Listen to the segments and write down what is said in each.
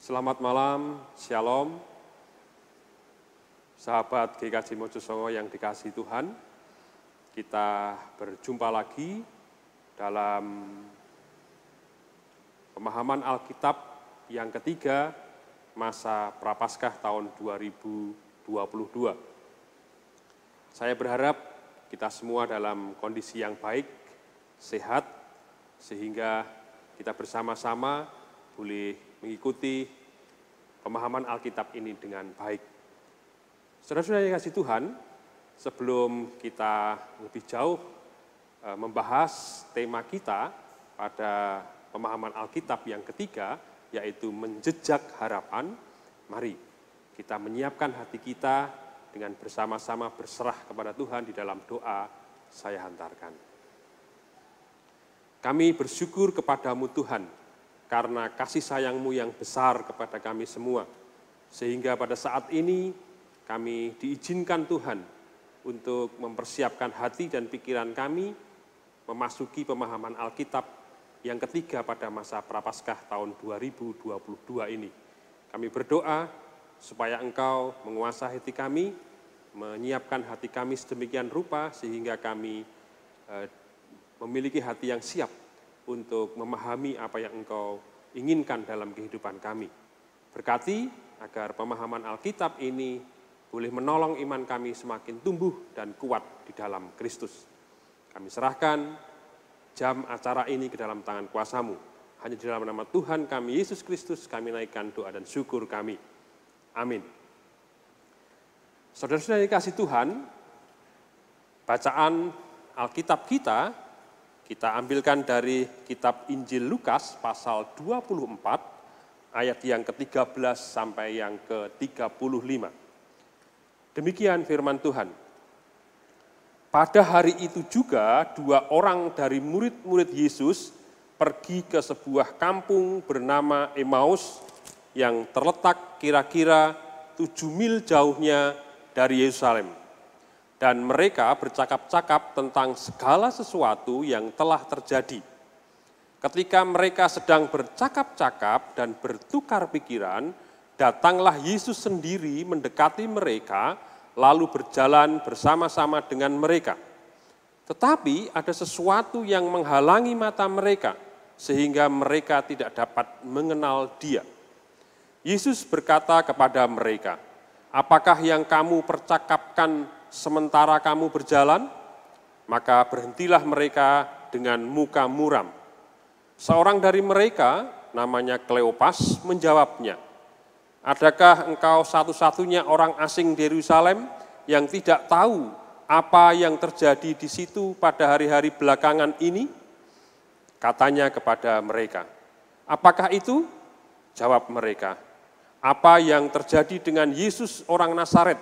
Selamat malam, Shalom, sahabat GKJ Mojosongo yang dikasihi Tuhan. Kita berjumpa lagi dalam pemahaman Alkitab yang ketiga, masa Prapaskah tahun 2022. Saya berharap kita semua dalam kondisi yang baik, sehat, sehingga kita bersama-sama boleh mengikuti pemahaman Alkitab ini dengan baik. Saudara-saudara yang kasih Tuhan, sebelum kita lebih jauh membahas tema kita pada pemahaman Alkitab yang ketiga, yaitu menjejak harapan, mari kita menyiapkan hati kita dengan bersama-sama berserah kepada Tuhan di dalam doa saya hantarkan. Kami bersyukur kepadamu Tuhan, karena kasih sayang-Mu yang besar kepada kami semua, sehingga pada saat ini kami diizinkan Tuhan untuk mempersiapkan hati dan pikiran kami memasuki pemahaman Alkitab yang ketiga pada masa Prapaskah tahun 2022 ini. Kami berdoa supaya Engkau menguasai hati kami, menyiapkan hati kami sedemikian rupa sehingga kami memiliki hati yang siap untuk memahami apa yang Engkau inginkan dalam kehidupan kami. Berkati agar pemahaman Alkitab ini boleh menolong iman kami semakin tumbuh dan kuat di dalam Kristus. Kami serahkan jam acara ini ke dalam tangan kuasa-Mu. Hanya di dalam nama Tuhan kami, Yesus Kristus, kami naikkan doa dan syukur kami. Amin. Saudara-saudara yang dikasihi Tuhan, bacaan Alkitab kita ambilkan dari kitab Injil Lukas pasal 24 ayat yang ke-13 sampai yang ke-35. Demikian firman Tuhan. Pada hari itu juga 2 orang dari murid-murid Yesus pergi ke sebuah kampung bernama Emmaus yang terletak kira-kira 7 mil jauhnya dari Yerusalem. Dan mereka bercakap-cakap tentang segala sesuatu yang telah terjadi. Ketika mereka sedang bercakap-cakap dan bertukar pikiran, datanglah Yesus sendiri mendekati mereka, lalu berjalan bersama-sama dengan mereka. Tetapi ada sesuatu yang menghalangi mata mereka, sehingga mereka tidak dapat mengenal Dia. Yesus berkata kepada mereka, "Apakah yang kamu percakapkan sementara kamu berjalan?" Maka berhentilah mereka dengan muka muram. Seorang dari mereka, namanya Kleopas, menjawabnya, "Adakah engkau satu-satunya orang asing di Yerusalem yang tidak tahu apa yang terjadi di situ pada hari-hari belakangan ini?" Katanya kepada mereka, "Apakah itu?" Jawab mereka, "Apa yang terjadi dengan Yesus orang Nazaret?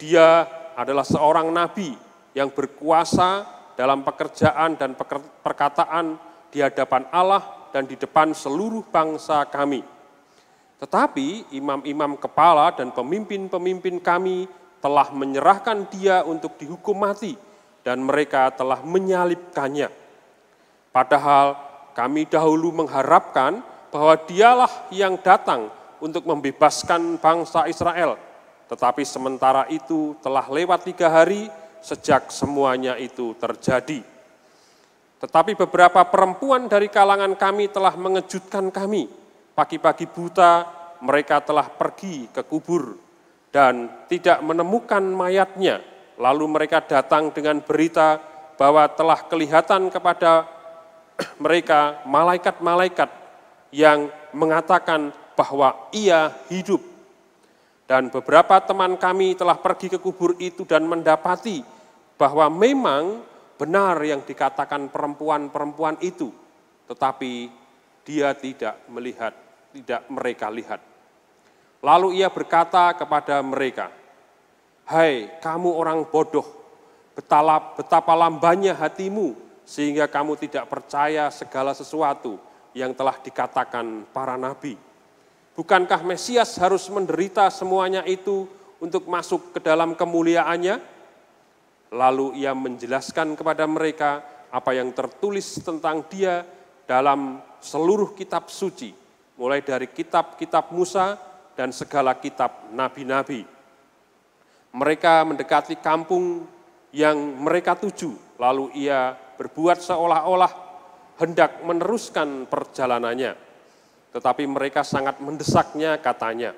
Dia adalah seorang nabi yang berkuasa dalam pekerjaan dan perkataan di hadapan Allah dan di depan seluruh bangsa kami. Tetapi imam-imam kepala dan pemimpin-pemimpin kami telah menyerahkan Dia untuk dihukum mati dan mereka telah menyalibkannya. Padahal kami dahulu mengharapkan bahwa Dialah yang datang untuk membebaskan bangsa Israel. Tetapi sementara itu telah lewat 3 hari sejak semuanya itu terjadi. Tetapi beberapa perempuan dari kalangan kami telah mengejutkan kami. Pagi-pagi buta mereka telah pergi ke kubur dan tidak menemukan mayatnya. Lalu mereka datang dengan berita bahwa telah kelihatan kepada mereka malaikat-malaikat yang mengatakan bahwa Ia hidup. Dan beberapa teman kami telah pergi ke kubur itu dan mendapati bahwa memang benar yang dikatakan perempuan-perempuan itu, tetapi dia tidak mereka lihat. Lalu Ia berkata kepada mereka, "Hai kamu orang bodoh, betapa lambannya hatimu sehingga kamu tidak percaya segala sesuatu yang telah dikatakan para nabi. Bukankah Mesias harus menderita semuanya itu untuk masuk ke dalam kemuliaannya?" Lalu Ia menjelaskan kepada mereka apa yang tertulis tentang Dia dalam seluruh kitab suci, mulai dari kitab-kitab Musa dan segala kitab nabi-nabi. Mereka mendekati kampung yang mereka tuju, lalu ia berbuat seolah-olah hendak meneruskan perjalanannya. Tetapi mereka sangat mendesaknya, katanya,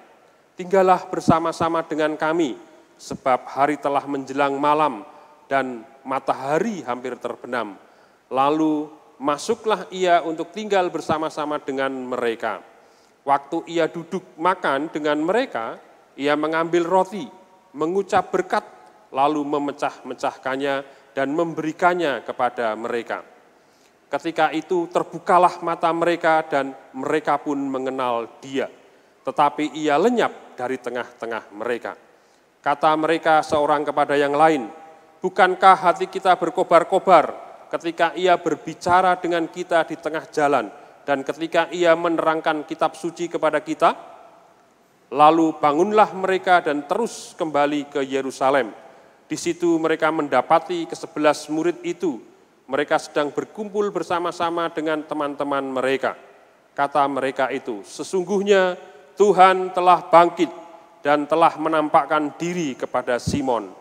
"Tinggallah bersama-sama dengan kami, sebab hari telah menjelang malam dan matahari hampir terbenam." Lalu masuklah ia untuk tinggal bersama-sama dengan mereka. Waktu ia duduk makan dengan mereka, ia mengambil roti, mengucap berkat, lalu memecah-mecahkannya dan memberikannya kepada mereka. Ketika itu terbukalah mata mereka dan mereka pun mengenal dia. Tetapi ia lenyap dari tengah-tengah mereka. Kata mereka seorang kepada yang lain, "Bukankah hati kita berkobar-kobar ketika ia berbicara dengan kita di tengah jalan dan ketika ia menerangkan kitab suci kepada kita?" Lalu bangunlah mereka dan terus kembali ke Yerusalem. Di situ mereka mendapati ke-11 murid itu. Mereka sedang berkumpul bersama-sama dengan teman-teman mereka. Kata mereka itu, "Sesungguhnya Tuhan telah bangkit dan telah menampakkan diri kepada Simon."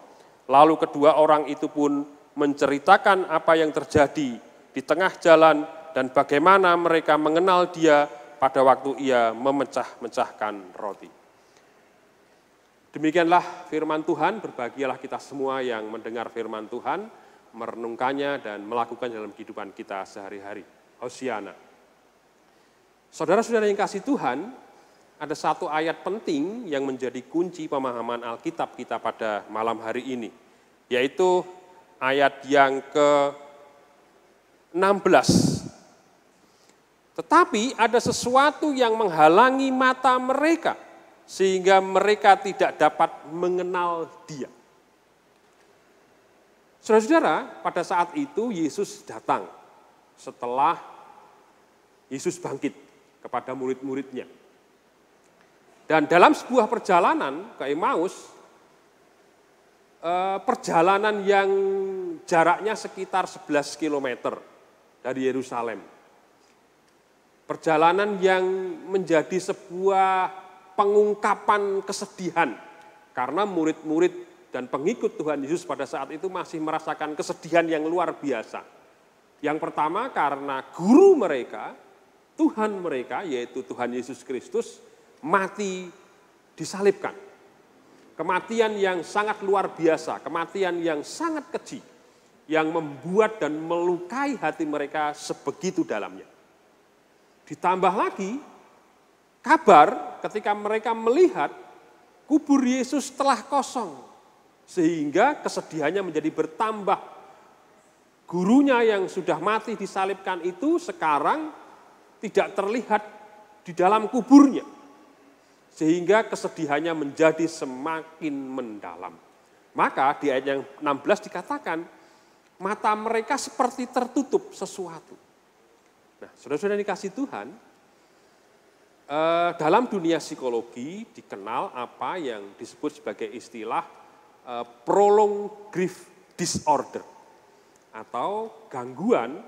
Lalu kedua orang itu pun menceritakan apa yang terjadi di tengah jalan dan bagaimana mereka mengenal dia pada waktu ia memecah-mecahkan roti. Demikianlah firman Tuhan, berbahagialah kita semua yang mendengar firman Tuhan, merenungkannya dan melakukan dalam kehidupan kita sehari-hari. Hosiana. Saudara-saudara yang kasih Tuhan, ada satu ayat penting yang menjadi kunci pemahaman Alkitab kita pada malam hari ini, yaitu ayat yang ke-16. Tetapi ada sesuatu yang menghalangi mata mereka, sehingga mereka tidak dapat mengenal dia. Saudara-saudara, pada saat itu Yesus datang setelah Yesus bangkit kepada murid-muridnya. Dan dalam sebuah perjalanan ke Emmaus, perjalanan yang jaraknya sekitar 11 km dari Yerusalem. Perjalanan yang menjadi sebuah pengungkapan kesedihan, karena murid-murid dan pengikut Tuhan Yesus pada saat itu masih merasakan kesedihan yang luar biasa. Yang pertama karena guru mereka, Tuhan mereka, yaitu Tuhan Yesus Kristus, mati disalibkan. Kematian yang sangat luar biasa, kematian yang sangat keji, yang membuat dan melukai hati mereka sebegitu dalamnya. Ditambah lagi, kabar ketika mereka melihat kubur Yesus telah kosong, sehingga kesedihannya menjadi bertambah. Gurunya yang sudah mati disalibkan itu sekarang tidak terlihat di dalam kuburnya, sehingga kesedihannya menjadi semakin mendalam. Maka di ayat yang 16 dikatakan, mata mereka seperti tertutup sesuatu. Nah, saudara-saudara yang dikasih Tuhan, dalam dunia psikologi dikenal apa yang disebut sebagai istilah prolonged grief disorder atau gangguan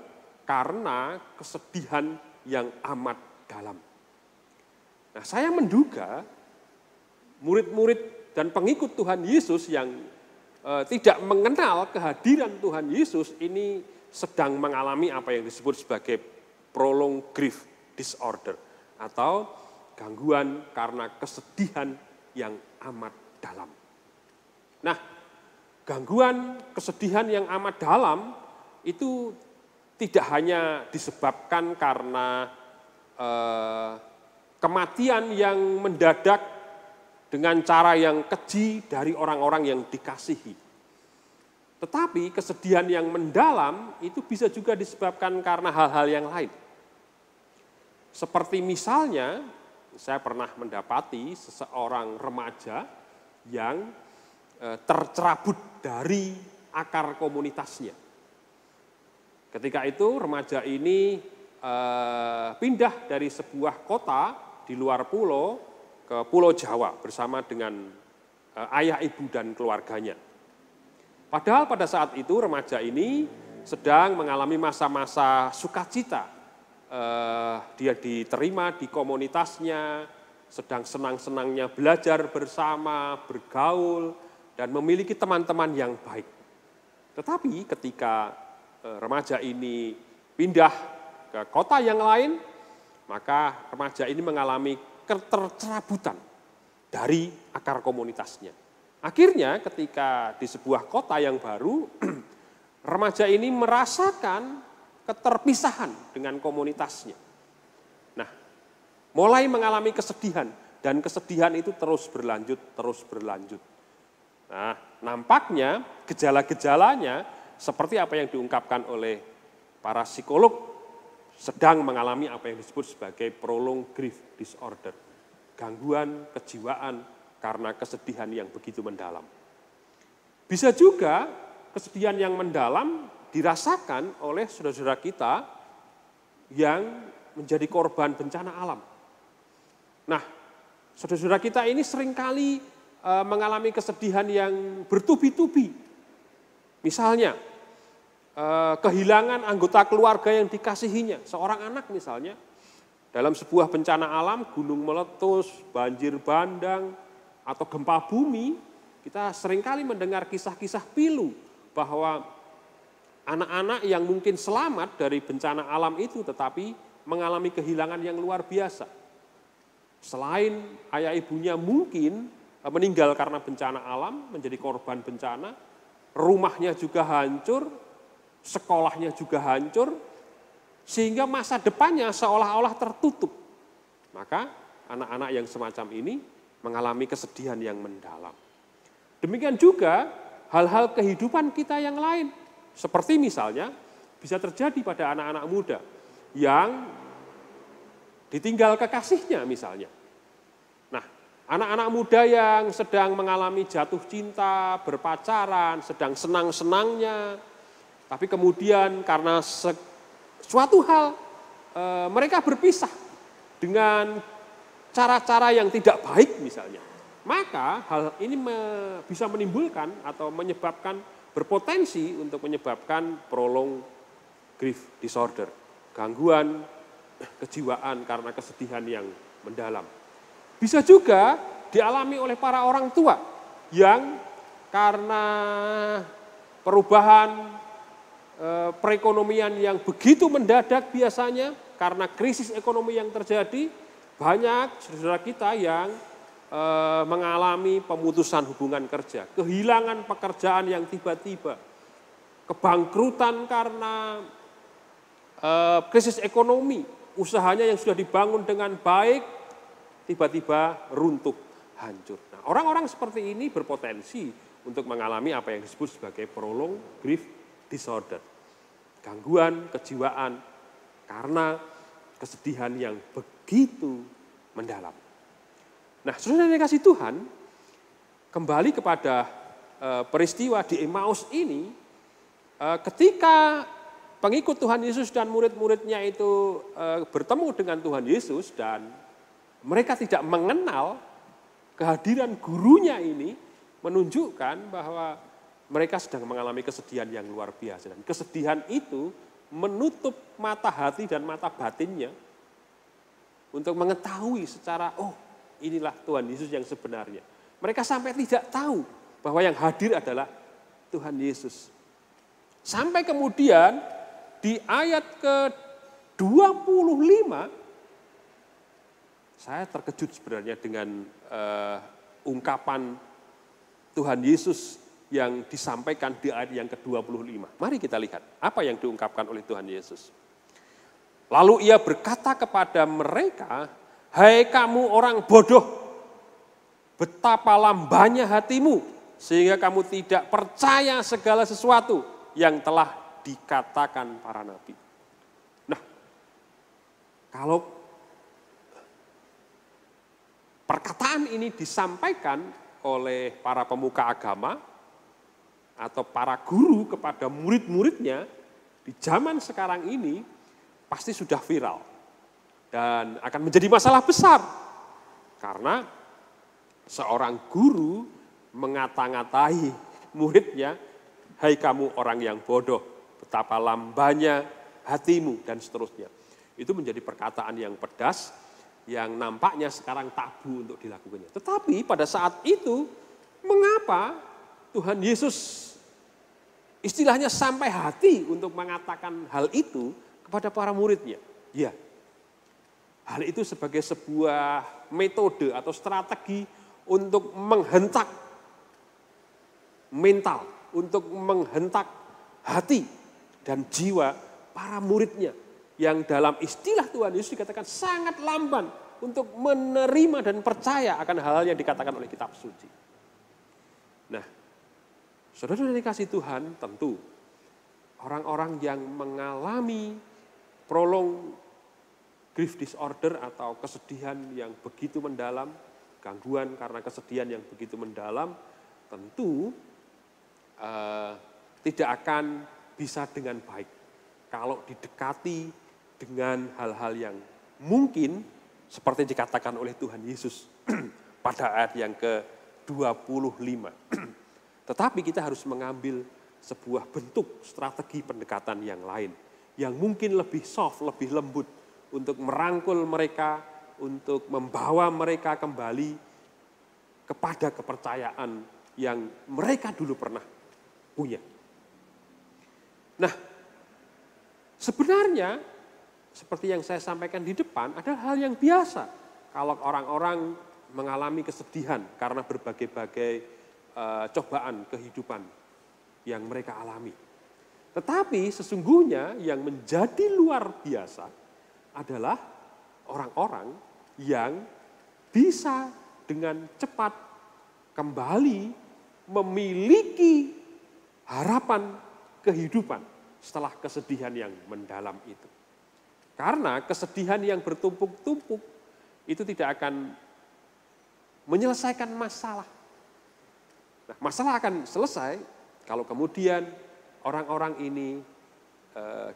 karena kesedihan yang amat dalam. Nah, saya menduga murid-murid dan pengikut Tuhan Yesus yang tidak mengenal kehadiran Tuhan Yesus ini sedang mengalami apa yang disebut sebagai prolonged grief disorder atau gangguan karena kesedihan yang amat dalam. Nah, gangguan kesedihan yang amat dalam itu tidak hanya disebabkan karena kematian yang mendadak dengan cara yang keji dari orang-orang yang dikasihi. Tetapi kesedihan yang mendalam itu bisa juga disebabkan karena hal-hal yang lain. Seperti misalnya, saya pernah mendapati seseorang remaja yang tercerabut dari akar komunitasnya. Ketika itu remaja ini pindah dari sebuah kota di luar pulau ke Pulau Jawa bersama dengan ayah, ibu, dan keluarganya. Padahal pada saat itu remaja ini sedang mengalami masa-masa sukacita dia diterima di komunitasnya, sedang senang-senangnya belajar bersama, bergaul, dan memiliki teman-teman yang baik. Tetapi ketika remaja ini pindah ke kota yang lain, maka remaja ini mengalami ketercerabutan dari akar komunitasnya. Akhirnya ketika di sebuah kota yang baru, remaja ini merasakan keterpisahan dengan komunitasnya. Nah, mulai mengalami kesedihan, dan kesedihan itu terus berlanjut. Nah, nampaknya gejala-gejalanya seperti apa yang diungkapkan oleh para psikolog, sedang mengalami apa yang disebut sebagai prolonged grief disorder, gangguan kejiwaan karena kesedihan yang begitu mendalam. Bisa juga kesedihan yang mendalam dirasakan oleh saudara-saudara kita yang menjadi korban bencana alam. Nah, saudara-saudara kita ini seringkali mengalami kesedihan yang bertubi-tubi. Misalnya, kehilangan anggota keluarga yang dikasihinya, seorang anak misalnya, dalam sebuah bencana alam, gunung meletus, banjir bandang, atau gempa bumi, kita seringkali mendengar kisah-kisah pilu bahwa anak-anak yang mungkin selamat dari bencana alam itu tetapi mengalami kehilangan yang luar biasa. Selain ayah ibunya mungkin meninggal karena bencana alam, menjadi korban bencana, rumahnya juga hancur, sekolahnya juga hancur, sehingga masa depannya seolah-olah tertutup. Maka anak-anak yang semacam ini mengalami kesedihan yang mendalam. Demikian juga hal-hal kehidupan kita yang lain. Seperti misalnya bisa terjadi pada anak-anak muda yang ditinggal kekasihnya misalnya. Nah, anak-anak muda yang sedang mengalami jatuh cinta, berpacaran, sedang senang-senangnya, tapi kemudian karena suatu hal mereka berpisah dengan cara-cara yang tidak baik misalnya. Maka hal ini bisa menimbulkan atau menyebabkan, berpotensi untuk menyebabkan prolonged grief disorder, gangguan kejiwaan karena kesedihan yang mendalam. Bisa juga dialami oleh para orang tua yang karena perubahan perekonomian yang begitu mendadak biasanya, karena krisis ekonomi yang terjadi, banyak saudara kita yang mengalami pemutusan hubungan kerja, kehilangan pekerjaan yang tiba-tiba, kebangkrutan karena krisis ekonomi, usahanya yang sudah dibangun dengan baik, tiba-tiba runtuh, hancur. Nah, orang-orang seperti ini berpotensi untuk mengalami apa yang disebut sebagai prolonged grief disorder, gangguan kejiwaan karena kesedihan yang begitu mendalam. Nah, saudara yang dikasihi Tuhan, kembali kepada peristiwa di Emmaus ini, ketika pengikut Tuhan Yesus dan murid-muridnya itu bertemu dengan Tuhan Yesus dan mereka tidak mengenal kehadiran gurunya ini, menunjukkan bahwa mereka sedang mengalami kesedihan yang luar biasa. Dan kesedihan itu menutup mata hati dan mata batinnya untuk mengetahui secara, oh inilah Tuhan Yesus yang sebenarnya. Mereka sampai tidak tahu bahwa yang hadir adalah Tuhan Yesus. Sampai kemudian di ayat ke-25, saya terkejut sebenarnya dengan ungkapan Tuhan Yesus yang disampaikan di ayat yang ke-25. Mari kita lihat apa yang diungkapkan oleh Tuhan Yesus. Lalu ia berkata kepada mereka, "Hai kamu orang bodoh, betapa lambannya hatimu, sehingga kamu tidak percaya segala sesuatu yang telah dikatakan para nabi." Nah, kalau perkataan ini disampaikan oleh para pemuka agama atau para guru kepada murid-muridnya di zaman sekarang ini, pasti sudah viral dan akan menjadi masalah besar. Karena seorang guru mengata-ngatai muridnya, "Hai kamu orang yang bodoh, betapa lambannya hatimu," dan seterusnya. Itu menjadi perkataan yang pedas, yang nampaknya sekarang tabu untuk dilakukannya. Tetapi pada saat itu, mengapa Tuhan Yesus istilahnya sampai hati untuk mengatakan hal itu kepada para muridnya? Ya, hal itu sebagai sebuah metode atau strategi untuk menghentak mental, untuk menghentak hati dan jiwa para muridnya, yang dalam istilah Tuhan Yesus dikatakan sangat lamban untuk menerima dan percaya akan hal yang dikatakan oleh kitab suci. Nah, saudara yang dikasih Tuhan, tentu orang-orang yang mengalami prolonged grief disorder atau kesedihan yang begitu mendalam, gangguan karena kesedihan yang begitu mendalam, tentu tidak akan bisa dengan baik kalau didekati dengan hal-hal yang mungkin seperti dikatakan oleh Tuhan Yesus pada ayat yang ke-25. Tetapi kita harus mengambil sebuah bentuk strategi pendekatan yang lain, yang mungkin lebih soft, lebih lembut, untuk merangkul mereka, untuk membawa mereka kembali kepada kepercayaan yang mereka dulu pernah punya. Nah, sebenarnya seperti yang saya sampaikan di depan, ada hal yang biasa kalau orang-orang mengalami kesedihan karena berbagai-bagai cobaan kehidupan yang mereka alami. Tetapi sesungguhnya yang menjadi luar biasa adalah orang-orang yang bisa dengan cepat kembali memiliki harapan kehidupan setelah kesedihan yang mendalam itu. Karena kesedihan yang bertumpuk-tumpuk itu tidak akan menyelesaikan masalah. Nah, masalah akan selesai kalau kemudian orang-orang ini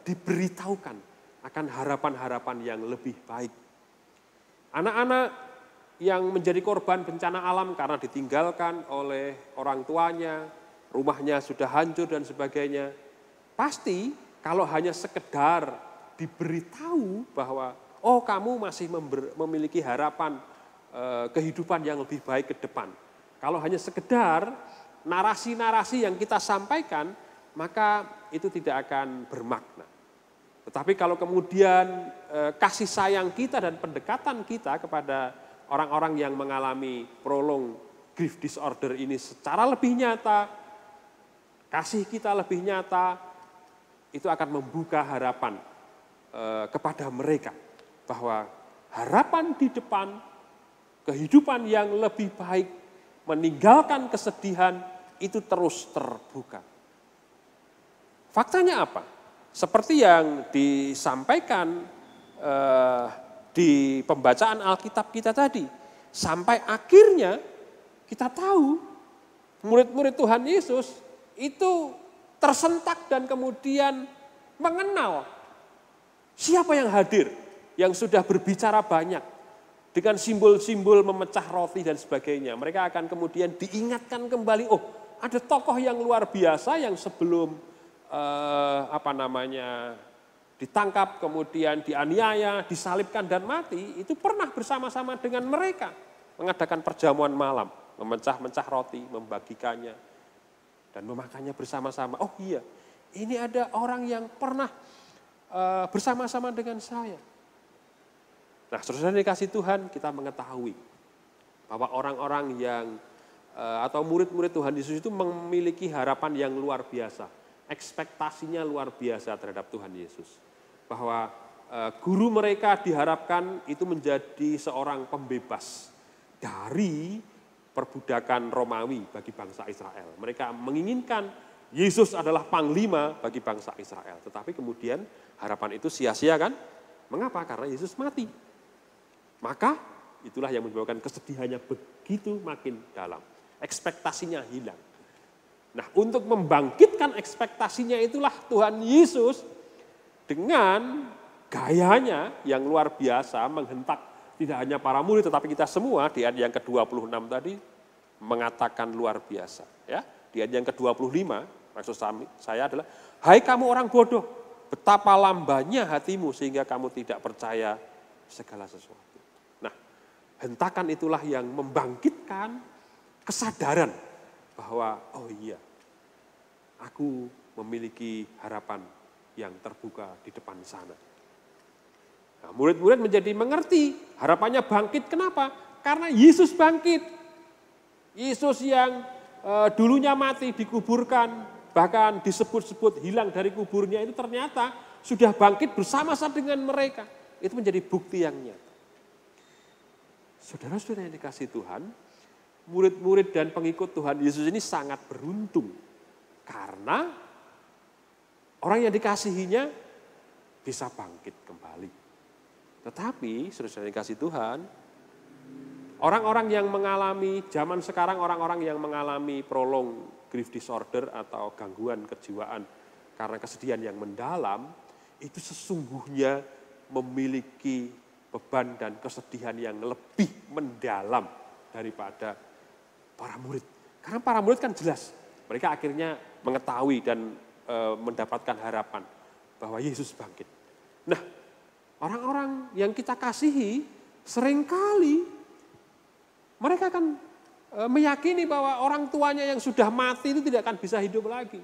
diberitahukan akan harapan-harapan yang lebih baik. Anak-anak yang menjadi korban bencana alam karena ditinggalkan oleh orang tuanya, rumahnya sudah hancur dan sebagainya, pasti kalau hanya sekedar diberitahu bahwa oh kamu masih memiliki harapan kehidupan yang lebih baik ke depan. Kalau hanya sekedar narasi-narasi yang kita sampaikan, maka itu tidak akan bermakna. Tetapi kalau kemudian kasih sayang kita dan pendekatan kita kepada orang-orang yang mengalami prolonged grief disorder ini secara lebih nyata, kasih kita lebih nyata, itu akan membuka harapan kepada mereka bahwa harapan di depan, kehidupan yang lebih baik, meninggalkan kesedihan itu terus terbuka. Faktanya apa? Seperti yang disampaikan di pembacaan Alkitab kita tadi, sampai akhirnya kita tahu murid-murid Tuhan Yesus itu tersentak dan kemudian mengenal siapa yang hadir, yang sudah berbicara banyak dengan simbol-simbol memecah roti dan sebagainya. Mereka akan kemudian diingatkan kembali, oh ada tokoh yang luar biasa yang sebelum ditangkap, kemudian dianiaya, disalibkan dan mati, itu pernah bersama-sama dengan mereka mengadakan perjamuan malam, memecah-mecah roti, membagikannya, dan memakannya bersama-sama. Oh iya, ini ada orang yang pernah bersama-sama dengan saya. Nah, saudara dikasih Tuhan, kita mengetahui bahwa orang-orang yang atau murid-murid Tuhan Yesus itu memiliki harapan yang luar biasa. Ekspektasinya luar biasa terhadap Tuhan Yesus. Bahwa guru mereka diharapkan itu menjadi seorang pembebas dari perbudakan Romawi bagi bangsa Israel. Mereka menginginkan Yesus adalah panglima bagi bangsa Israel. Tetapi kemudian harapan itu sia-sia kan? Mengapa? Karena Yesus mati. Maka itulah yang menyebabkan kesedihannya begitu makin dalam. Ekspektasinya hilang. Nah, untuk membangkitkan ekspektasinya itulah Tuhan Yesus dengan gayanya yang luar biasa menghentak tidak hanya para murid tetapi kita semua di ayat yang ke-26 tadi mengatakan luar biasa. Ya, di ayat yang ke-25 maksud saya adalah, hai kamu orang bodoh, betapa lambannya hatimu sehingga kamu tidak percaya segala sesuatu. Nah, hentakan itulah yang membangkitkan kesadaran bahwa oh iya, aku memiliki harapan yang terbuka di depan sana. Nah, murid-murid menjadi mengerti, harapannya bangkit. Kenapa? Karena Yesus bangkit. Yesus yang dulunya mati, dikuburkan, bahkan disebut-sebut hilang dari kuburnya, itu ternyata sudah bangkit bersama-sama dengan mereka. Itu menjadi bukti yang nyata. Saudara-saudara yang dikasihi Tuhan, murid-murid dan pengikut Tuhan Yesus ini sangat beruntung. Karena orang yang dikasihinya bisa bangkit kembali. Tetapi, saudara-saudara yang dikasihi Tuhan, orang-orang yang mengalami, zaman sekarang orang-orang yang mengalami prolonged grief disorder atau gangguan kejiwaan karena kesedihan yang mendalam, itu sesungguhnya memiliki beban dan kesedihan yang lebih mendalam daripada para murid. Karena para murid kan jelas, mereka akhirnya mengetahui dan mendapatkan harapan bahwa Yesus bangkit. Nah, orang-orang yang kita kasihi seringkali mereka akan meyakini bahwa orang tuanya yang sudah mati itu tidak akan bisa hidup lagi.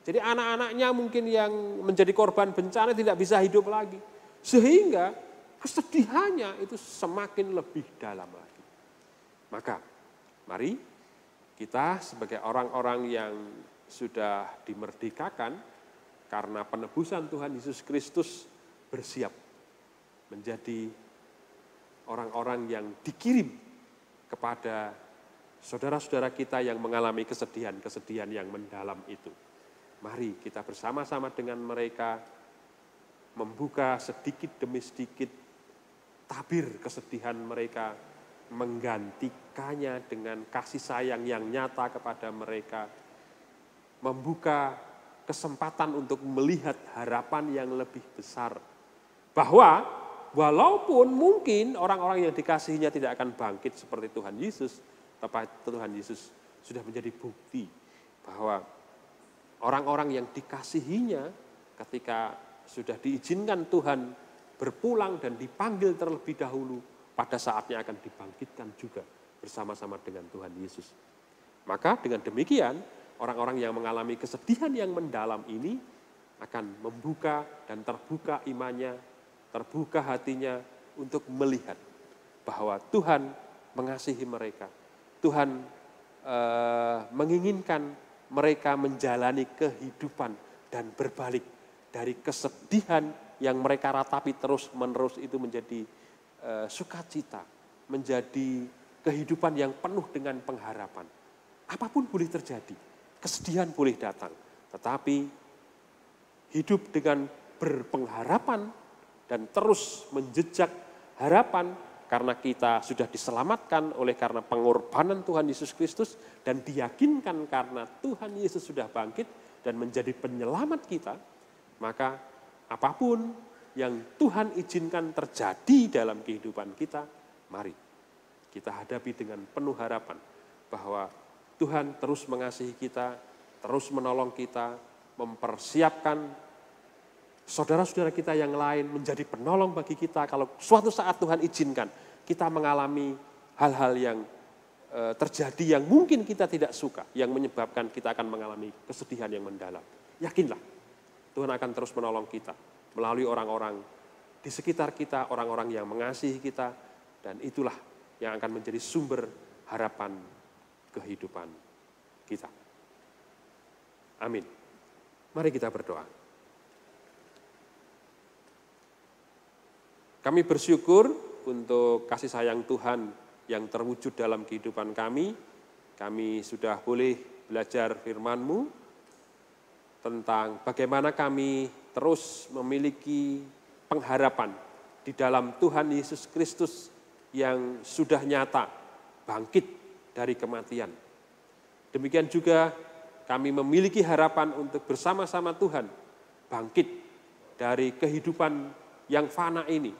Jadi anak-anaknya mungkin yang menjadi korban bencana tidak bisa hidup lagi. Sehingga kesedihannya itu semakin lebih dalam lagi. Maka mari kita sebagai orang-orang yang sudah dimerdekakan karena penebusan Tuhan Yesus Kristus bersiap menjadi orang-orang yang dikirim kepada saudara-saudara kita yang mengalami kesedihan-kesedihan yang mendalam itu. Mari kita bersama-sama dengan mereka membuka sedikit demi sedikit tabir kesedihan mereka, menggantikannya dengan kasih sayang yang nyata kepada mereka, membuka kesempatan untuk melihat harapan yang lebih besar. Bahwa walaupun mungkin orang-orang yang dikasihinya tidak akan bangkit seperti Tuhan Yesus, tapi Tuhan Yesus sudah menjadi bukti bahwa orang-orang yang dikasihinya ketika sudah diizinkan Tuhan berpulang dan dipanggil terlebih dahulu, pada saatnya akan dibangkitkan juga bersama-sama dengan Tuhan Yesus. Maka dengan demikian, orang-orang yang mengalami kesedihan yang mendalam ini akan membuka dan terbuka imannya, terbuka hatinya untuk melihat bahwa Tuhan mengasihi mereka. Tuhan menginginkan mereka menjalani kehidupan dan berbalik dari kesedihan yang mereka ratapi terus-menerus itu menjadi sukacita, menjadi kehidupan yang penuh dengan pengharapan. Apapun boleh terjadi, kesedihan boleh datang, tetapi hidup dengan berpengharapan dan terus menjejak harapan karena kita sudah diselamatkan oleh karena pengorbanan Tuhan Yesus Kristus dan diyakinkan karena Tuhan Yesus sudah bangkit dan menjadi penyelamat kita, maka apapun yang Tuhan izinkan terjadi dalam kehidupan kita, mari kita hadapi dengan penuh harapan bahwa Tuhan terus mengasihi kita, terus menolong kita, mempersiapkan saudara-saudara kita yang lain menjadi penolong bagi kita kalau suatu saat Tuhan izinkan kita mengalami hal-hal yang terjadi yang mungkin kita tidak suka, yang menyebabkan kita akan mengalami kesedihan yang mendalam. Yakinlah, Tuhan akan terus menolong kita melalui orang-orang di sekitar kita, orang-orang yang mengasihi kita, dan itulah yang akan menjadi sumber harapan kehidupan kita. Amin. Mari kita berdoa. Kami bersyukur untuk kasih sayang Tuhan yang terwujud dalam kehidupan kami. Kami sudah boleh belajar firman-Mu tentang bagaimana kami terus memiliki pengharapan di dalam Tuhan Yesus Kristus yang sudah nyata bangkit dari kematian. Demikian juga kami memiliki harapan untuk bersama-sama Tuhan bangkit dari kehidupan yang fana ini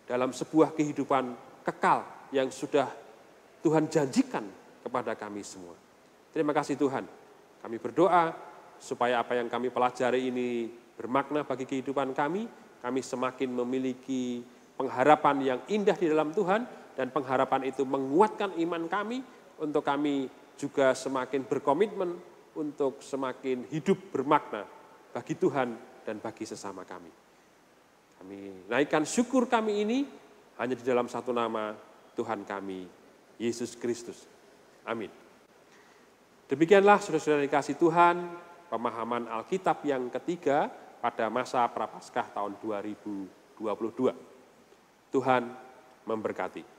dalam sebuah kehidupan kekal yang sudah Tuhan janjikan kepada kami semua. Terima kasih Tuhan. Kami berdoa supaya apa yang kami pelajari ini bermakna bagi kehidupan kami semakin memiliki pengharapan yang indah di dalam Tuhan, dan pengharapan itu menguatkan iman kami, untuk kami juga semakin berkomitmen untuk semakin hidup bermakna bagi Tuhan dan bagi sesama kami. Kami naikkan syukur kami ini hanya di dalam satu nama, Tuhan kami, Yesus Kristus. Amin. Demikianlah saudara-saudara dikasih Tuhan, pemahaman Alkitab yang ketiga pada masa Prapaskah tahun 2022. Tuhan memberkati.